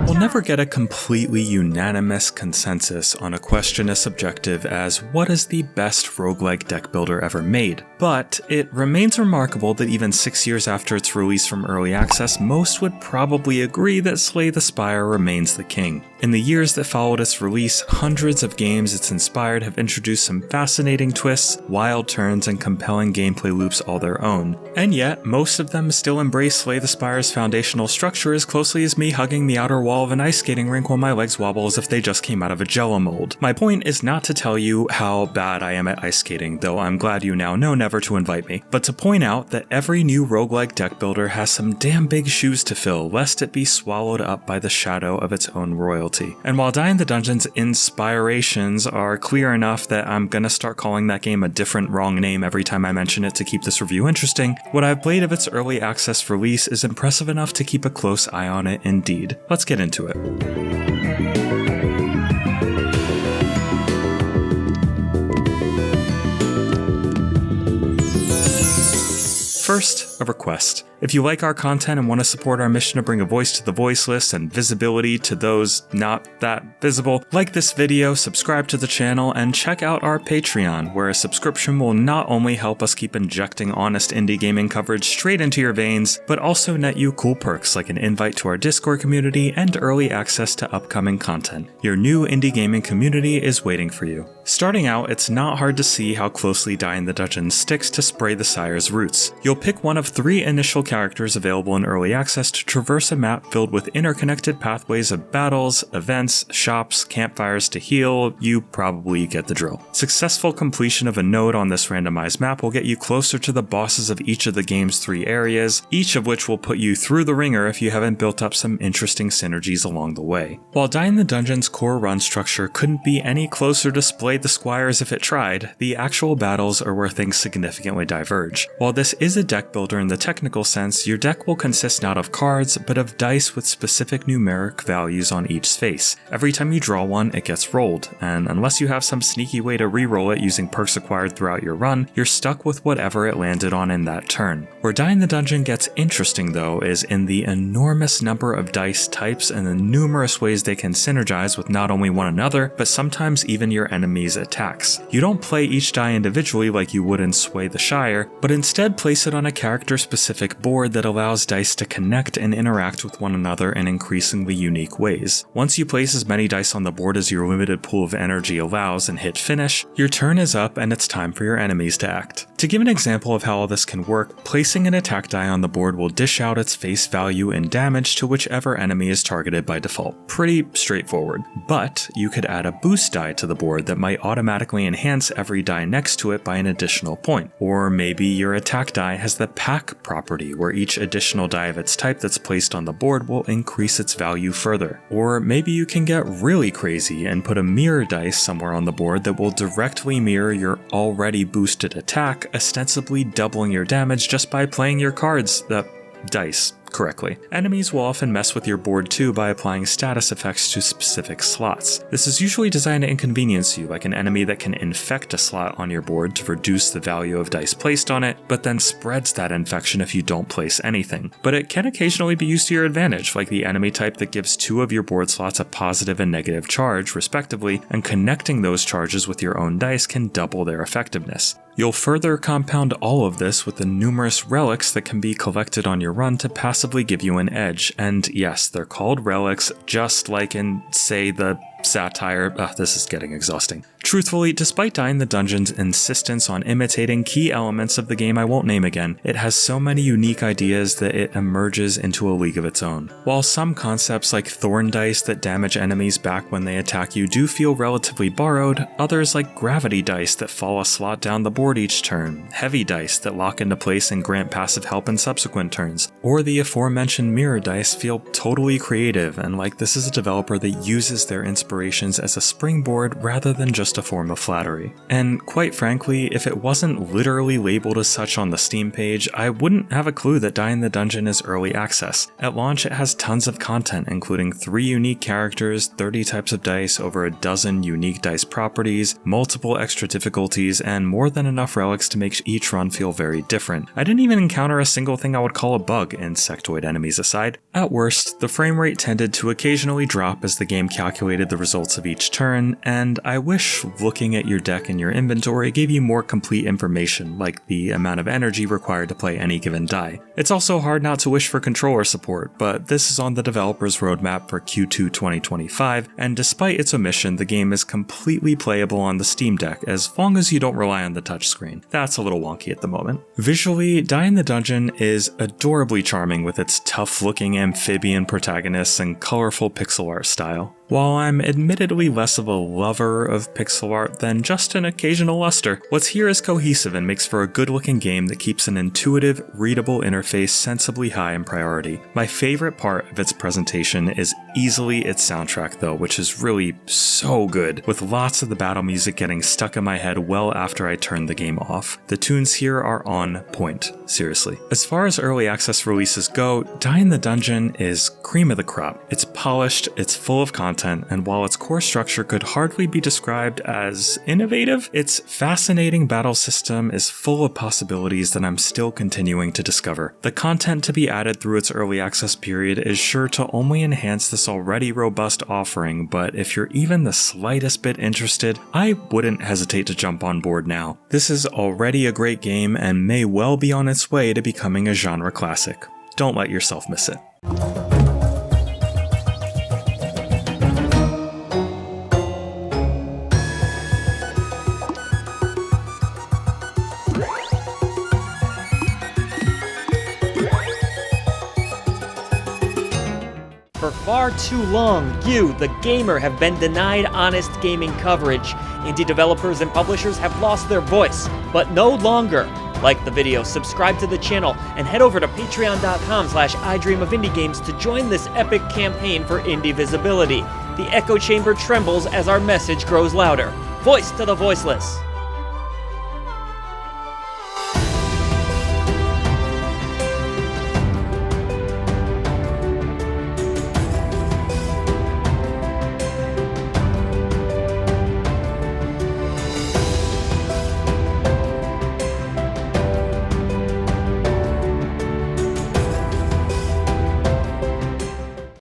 We'll never get a completely unanimous consensus on a question as subjective as what is the best roguelike deck builder ever made, but it remains remarkable that even 6 years after its release from early access, most would probably agree that Slay the Spire remains the king. In the years that followed its release, hundreds of games it's inspired have introduced some fascinating twists, wild turns, and compelling gameplay loops all their own, and yet most of them still embrace Slay the Spire's foundational structure as closely as me hugging the outer wall of an ice skating rink while my legs wobble as if they just came out of a jello mold. My point is not to tell you how bad I am at ice skating, though I'm glad you now know never to invite me, but to point out that every new roguelike deck builder has some damn big shoes to fill, lest it be swallowed up by the shadow of its own royalty. And while Die in the Dungeon's inspirations are clear enough that I'm gonna start calling that game a different wrong name every time I mention it to keep this review interesting, what I've played of its early access release is impressive enough to keep a close eye on it indeed. Let's get into it. First, a request. If you like our content and want to support our mission to bring a voice to the voiceless and visibility to those not that visible, like this video, subscribe to the channel, and check out our Patreon, where a subscription will not only help us keep injecting honest indie gaming coverage straight into your veins, but also net you cool perks like an invite to our Discord community and early access to upcoming content. Your new indie gaming community is waiting for you. Starting out, it's not hard to see how closely Die in the Dungeon sticks to Slay the Spire's roots. You'll pick one of 3 initial characters available in early access to traverse a map filled with interconnected pathways of battles, events, shops, campfires to heal. You probably get the drill. Successful completion of a node on this randomized map will get you closer to the bosses of each of the game's 3 areas, each of which will put you through the ringer if you haven't built up some interesting synergies along the way. While Die in the Dungeon's core run structure couldn't be any closer to Slay the Spires if it tried, the actual battles are where things significantly diverge. While this is a deck builder in the technical sense, your deck will consist not of cards, but of dice with specific numeric values on each face. Every time you draw one, it gets rolled, and unless you have some sneaky way to reroll it using perks acquired throughout your run, you're stuck with whatever it landed on in that turn. Where Die in the Dungeon gets interesting though is in the enormous number of dice types and the numerous ways they can synergize with not only one another, but sometimes even your enemies' attacks. You don't play each die individually like you would in Slay the Spire, but instead place it on a character-specific board that allows dice to connect and interact with one another in increasingly unique ways. Once you place as many dice on the board as your limited pool of energy allows and hit finish, your turn is up and it's time for your enemies to act. To give an example of how all this can work, placing an attack die on the board will dish out its face value and damage to whichever enemy is targeted by default. Pretty straightforward. But you could add a boost die to the board that might automatically enhance every die next to it by an additional point. Or maybe your attack die has the pack property, where each additional die of its type that's placed on the board will increase its value further. Or maybe you can get really crazy and put a mirror dice somewhere on the board that will directly mirror your already boosted attack, ostensibly doubling your damage just by playing your cards, dice, correctly. Enemies will often mess with your board too by applying status effects to specific slots. This is usually designed to inconvenience you, like an enemy that can infect a slot on your board to reduce the value of dice placed on it, but then spreads that infection if you don't place anything. But it can occasionally be used to your advantage, like the enemy type that gives 2 of your board slots a positive and negative charge, respectively, and connecting those charges with your own dice can double their effectiveness. You'll further compound all of this with the numerous relics that can be collected on your run to passively give you an edge, and yes, they're called relics, just like in, say, the satire. This is getting exhausting. Truthfully, despite Die in the Dungeon's insistence on imitating key elements of the game I won't name again, it has so many unique ideas that it emerges into a league of its own. While some concepts like thorn dice that damage enemies back when they attack you do feel relatively borrowed, others like gravity dice that fall a slot down the board each turn, heavy dice that lock into place and grant passive help in subsequent turns, or the aforementioned mirror dice feel totally creative and like this is a developer that uses their inspiration aspirations as a springboard rather than just a form of flattery. And quite frankly, if it wasn't literally labeled as such on the Steam page, I wouldn't have a clue that Die in the Dungeon is early access. At launch, it has tons of content, including 3 unique characters, 30 types of dice, over a dozen unique dice properties, multiple extra difficulties, and more than enough relics to make each run feel very different. I didn't even encounter a single thing I would call a bug, insectoid enemies aside. At worst, the frame rate tended to occasionally drop as the game calculated the results of each turn, and I wish looking at your deck and your inventory gave you more complete information, like the amount of energy required to play any given die. It's also hard not to wish for controller support, but this is on the developer's roadmap for Q2 2025, and despite its omission, the game is completely playable on the Steam Deck as long as you don't rely on the touchscreen. That's a little wonky at the moment. Visually, Die in the Dungeon is adorably charming with its tough-looking amphibian protagonists and colorful pixel art style. While I'm admittedly less of a lover of pixel art than just an occasional luster, what's here is cohesive and makes for a good-looking game that keeps an intuitive, readable interface sensibly high in priority. My favorite part of its presentation is easily its soundtrack though, which is really so good, with lots of the battle music getting stuck in my head well after I turn the game off. The tunes here are on point, seriously. As far as early access releases go, Die in the Dungeon is cream of the crop. It's polished, it's full of content, and while its core structure could hardly be described as innovative, its fascinating battle system is full of possibilities that I'm still continuing to discover. The content to be added through its early access period is sure to only enhance this already robust offering, but if you're even the slightest bit interested, I wouldn't hesitate to jump on board now. This is already a great game and may well be on its way to becoming a genre classic. Don't let yourself miss it. For far too long, you, the gamer, have been denied honest gaming coverage. Indie developers and publishers have lost their voice, but no longer. Like the video, subscribe to the channel, and head over to patreon.com/idreamofindiegames to join this epic campaign for indie visibility. The echo chamber trembles as our message grows louder. Voice to the voiceless!